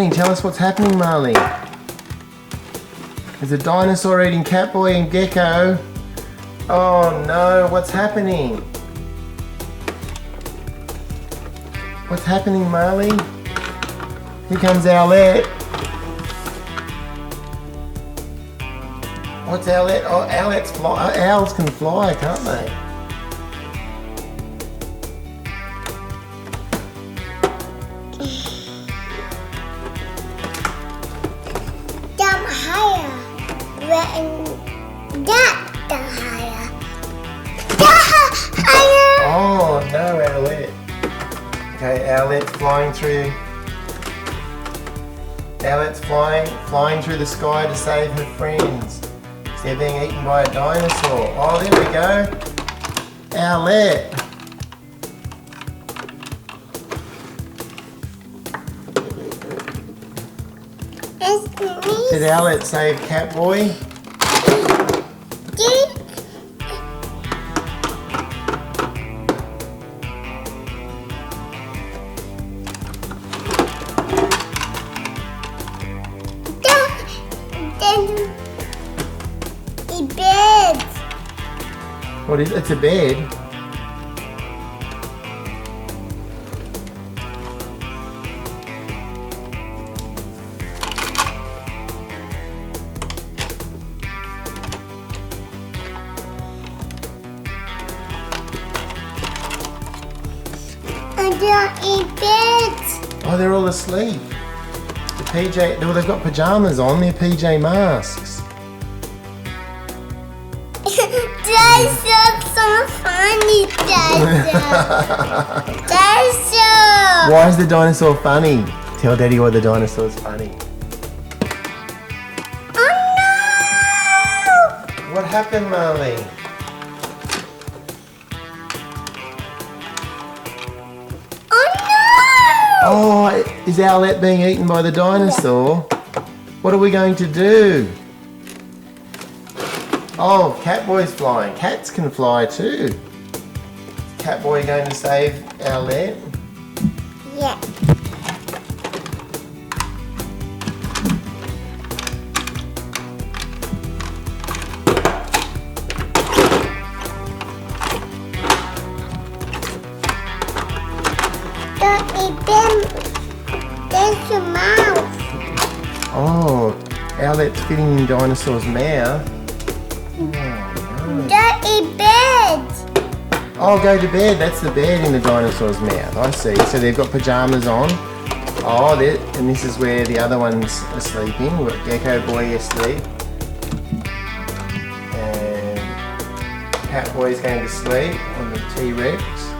happening? Tell us what's happening, Marley. There's a dinosaur eating Catboy and Gecko. Oh no, what's happening? What's happening, Marley? Here comes Owlette. What's Owlette? Oh, Owlette's fly. Owls can fly, can't they? Jump higher. That higher. Higher. Oh no, Owlette. Okay, Owlette's flying through. Owlette's flying through the sky to save her friends. They're being eaten by a dinosaur. Oh, there we go. Owlette. Did Owlette save Catboy? Bed. What is it? It's a bed. And they're in bed. Oh, they're all asleep. The PJ, well, they've got pajamas on. They're PJ masks. That's so funny, Dinosaur. Dinosaur. Why is the dinosaur funny? Tell Daddy why the dinosaur's funny. Oh no! What happened, Marley? Oh no! Oh, is Owlette being eaten by the dinosaur? What are we going to do? Oh, Catboy's flying. Cats can fly too. Is Catboy going to save Owlette? Yeah. Don't eat them. There's your mouth. Oh, Owlette's fitting in Dinosaur's mouth. Don't eat bed. Oh, go to bed. That's the bed in the dinosaur's mouth. I see. So they've got pajamas on. Oh, and this is where the other ones are sleeping. We've got Gecko Boy asleep. And Catboy's going to sleep on the T-Rex.